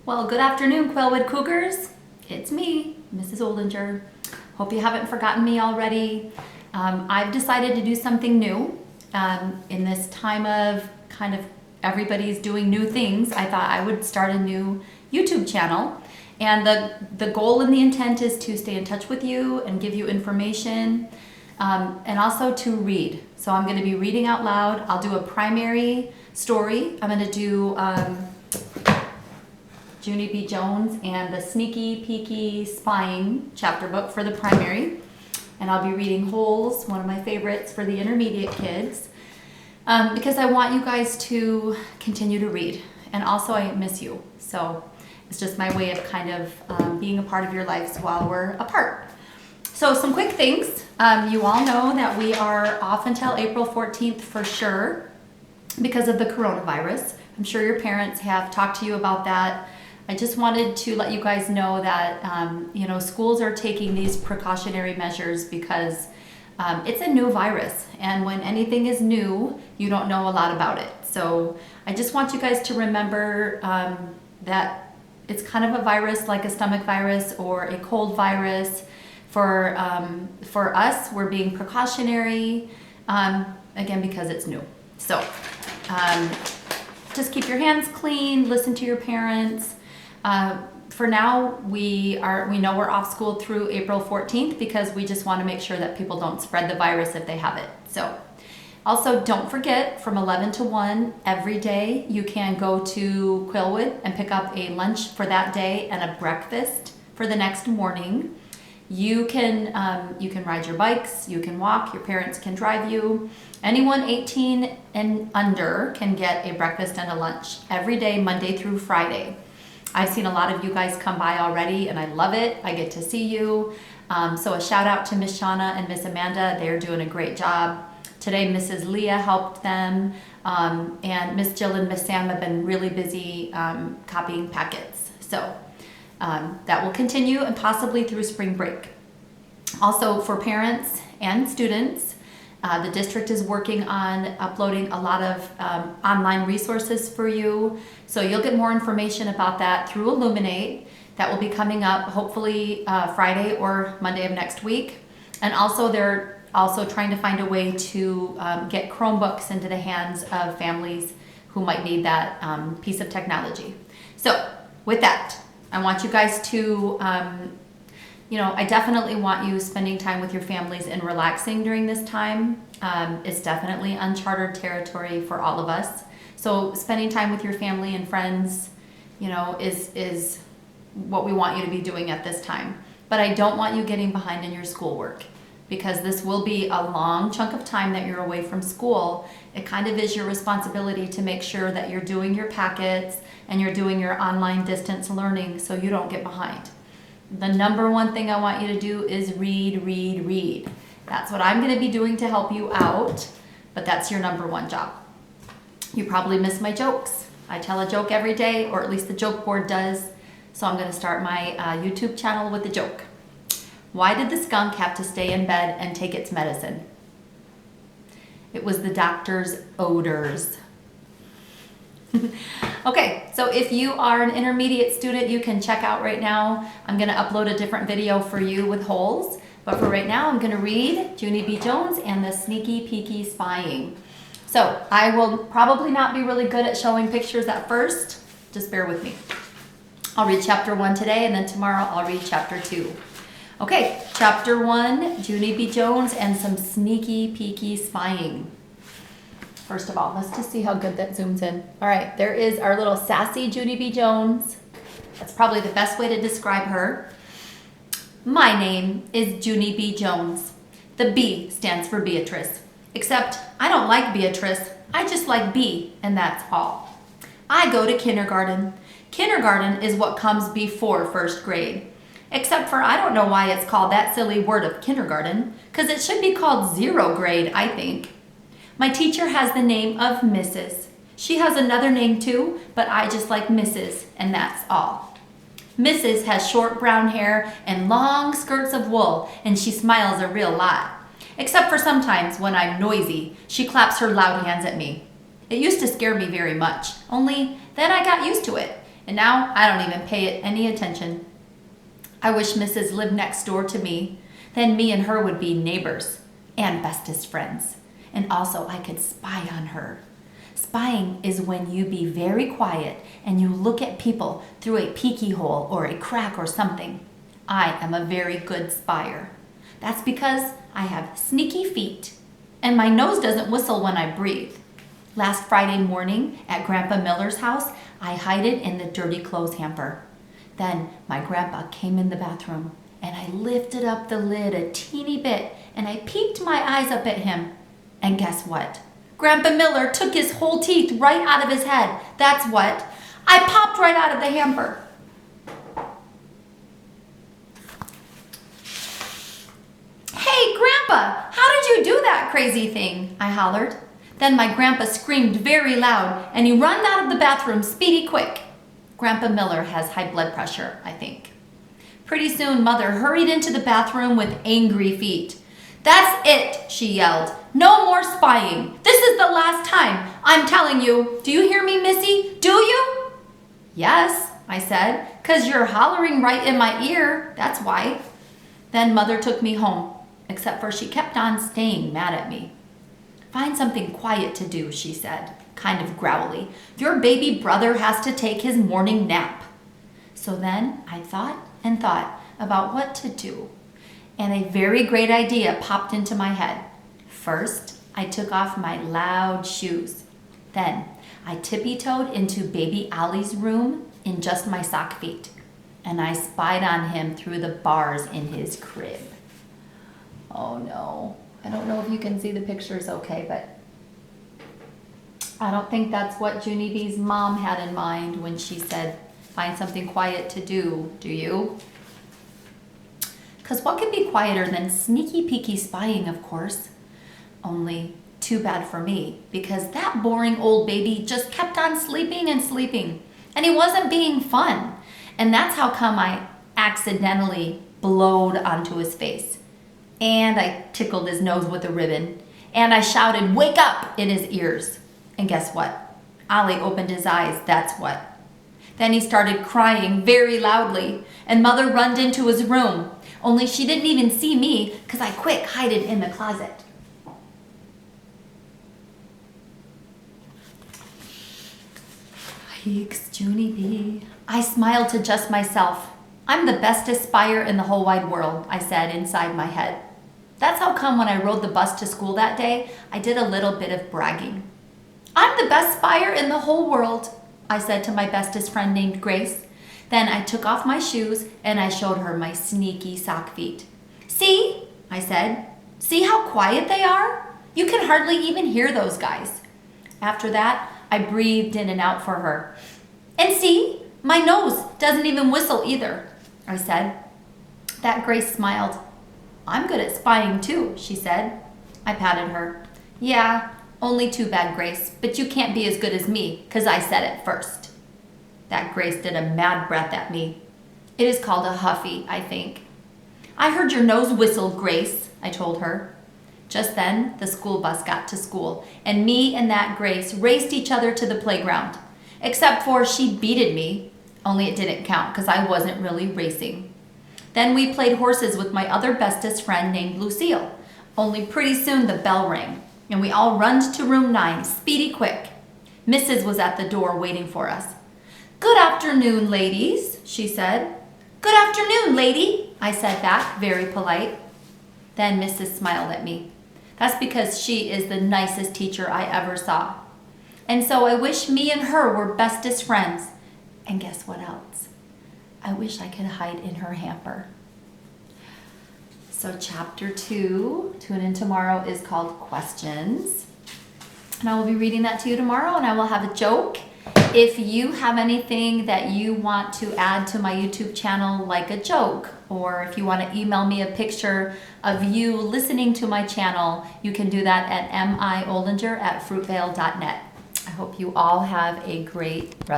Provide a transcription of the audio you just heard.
Well, good afternoon, Quailwood Cougars. It's me, Mrs. Olinger. Hope you haven't forgotten me already. I've decided to do something new. In this time of kind of everybody's doing new things, I thought I would start a new YouTube channel. And the goal and the intent is to stay in touch with you and give you information, and also to read. So I'm going to be reading out loud. I'll do a primary story. I'm going to do Junie B. Jones and the Sneaky Peaky Spying chapter book for the primary. And I'll be reading Holes, one of my favorites for the intermediate kids, because I want you guys to continue to read. And also I miss you. So it's just my way of kind of being a part of your lives while we're apart. So some quick things. You all know that we are off until April 14th for sure because of the coronavirus. I'm sure your parents have talked to you about that. I just wanted to let you guys know that schools are taking these precautionary measures because it's a new virus, and when anything is new, you don't know a lot about it. So I just want you guys to remember that it's kind of a virus like a stomach virus or a cold virus. For us, we're being precautionary, again, because it's new. So just keep your hands clean, listen to your parents. For now, we know we're off school through April 14th because we just want to make sure that people don't spread the virus if they have it. So also don't forget, from 11 to 1 every day, you can go to Quailwood and pick up a lunch for that day and a breakfast for the next morning. You can ride your bikes, you can walk, your parents can drive you. Anyone 18 and under can get a breakfast and a lunch every day, Monday through Friday. I've seen a lot of you guys come by already and I love it. I get to see you. So a shout out to Miss Shauna and Miss Amanda. They're doing a great job. Today Mrs. Leah helped them, and Miss Jill and Miss Sam have been really busy copying packets. So that will continue and possibly through spring break. Also for parents and students, the district is working on uploading a lot of online resources for you. So you'll get more information about that through Illuminate. That will be coming up hopefully Friday or Monday of next week. And also they're also trying to find a way to get Chromebooks into the hands of families who might need that piece of technology. So with that, I want you guys to I definitely want you spending time with your families and relaxing during this time. It's definitely uncharted territory for all of us. So spending time with your family and friends, is what we want you to be doing at this time. But I don't want you getting behind in your schoolwork, because this will be a long chunk of time that you're away from school. It kind of is your responsibility to make sure that you're doing your packets and you're doing your online distance learning so you don't get behind. The number one thing I want you to do is read, read, read. That's what I'm going to be doing to help you out, but that's your number one job. You probably miss my jokes. I tell a joke every day, or at least the joke board does, so I'm going to start my YouTube channel with a joke. Why did the skunk have to stay in bed and take its medicine? It was the doctor's odors. Okay, so if you are an intermediate student, you can check out right now. I'm going to upload a different video for you with holes. But for right now, I'm going to read Junie B. Jones and the Sneaky Peaky Spying. So I will probably not be really good at showing pictures at first. Just bear with me. I'll read chapter 1 today, and then tomorrow I'll read chapter 2. Okay, chapter 1, Junie B. Jones and some sneaky peaky spying. First of all, let's just see how good that zooms in. All right, there is our little sassy Junie B. Jones. That's probably the best way to describe her. My name is Junie B. Jones. The B stands for Beatrice. Except I don't like Beatrice. I just like B, and that's all. I go to kindergarten. Kindergarten is what comes before first grade. Except for I don't know why it's called that silly word of kindergarten, because it should be called 0 grade, I think. My teacher has the name of Mrs. She has another name too, but I just like Mrs., and that's all. Mrs. has short brown hair and long skirts of wool, and she smiles a real lot. Except for sometimes when I'm noisy, she claps her loud hands at me. It used to scare me very much, only then I got used to it. And now I don't even pay it any attention. I wish Mrs. lived next door to me. Then me and her would be neighbors and bestest friends. And also I could spy on her. Spying is when you be very quiet and you look at people through a peeky hole or a crack or something. I am a very good spyer. That's because I have sneaky feet and my nose doesn't whistle when I breathe. Last Friday morning at Grandpa Miller's house, I hid it in the dirty clothes hamper. Then my grandpa came in the bathroom and I lifted up the lid a teeny bit and I peeked my eyes up at him. And guess what? Grandpa Miller took his whole teeth right out of his head. That's what. I popped right out of the hamper. Hey, Grandpa, how did you do that crazy thing? I hollered. Then my grandpa screamed very loud and he ran out of the bathroom speedy quick. Grandpa Miller has high blood pressure, I think. Pretty soon, Mother hurried into the bathroom with angry feet. That's it, she yelled. No more spying. This is the last time. I'm telling you. Do you hear me, Missy? Do you? Yes, I said, 'cause you're hollering right in my ear. That's why. Then Mother took me home, except for she kept on staying mad at me. Find something quiet to do, she said, kind of growly. Your baby brother has to take his morning nap. So then I thought and thought about what to do. And a very great idea popped into my head. First, I took off my loud shoes. Then, I tippy-toed into baby Ollie's room in just my sock feet. And I spied on him through the bars in his crib. Oh no. I don't know if you can see the pictures okay, but I don't think that's what Junie B's mom had in mind when she said, find something quiet to do you? Because what could be quieter than sneaky peeky spying, of course? Only too bad for me, because that boring old baby just kept on sleeping and sleeping, and he wasn't being fun. And that's how come I accidentally blowed onto his face. And I tickled his nose with a ribbon, and I shouted, wake up, in his ears. And guess what? Ollie opened his eyes, that's what. Then he started crying very loudly, and Mother runned into his room. Only she didn't even see me, 'cause I quick hid it in the closet. Yikes, Junie B. I smiled to just myself. I'm the bestest spyer in the whole wide world, I said inside my head. That's how come when I rode the bus to school that day, I did a little bit of bragging. I'm the best spyer in the whole world, I said to my bestest friend named Grace. Then I took off my shoes and I showed her my sneaky sock feet. See, I said, see how quiet they are? You can hardly even hear those guys. After that, I breathed in and out for her. And see, my nose doesn't even whistle either, I said. That Grace smiled. I'm good at spying too, she said. I patted her. Yeah, only too bad, Grace, but you can't be as good as me, 'cause I said it first. That Grace did a mad breath at me. It is called a huffy, I think. I heard your nose whistle, Grace, I told her. Just then, the school bus got to school, and me and that Grace raced each other to the playground, except for she beated me, only it didn't count because I wasn't really racing. Then we played horses with my other bestest friend named Lucille, only pretty soon the bell rang, and we all runned to room 9, speedy quick. Mrs. was at the door waiting for us. Good afternoon, ladies, she said. Good afternoon, lady, I said back, very polite. Then Mrs. smiled at me. That's because she is the nicest teacher I ever saw. And so I wish me and her were bestest friends. And guess what else? I wish I could hide in her hamper. So chapter 2, tune in tomorrow, is called Questions. And I will be reading that to you tomorrow, and I will have a joke. If you have anything that you want to add to my YouTube channel, like a joke, or if you want to email me a picture of you listening to my channel, you can do that at miolinger@fruitvale.net. I hope you all have a great rest.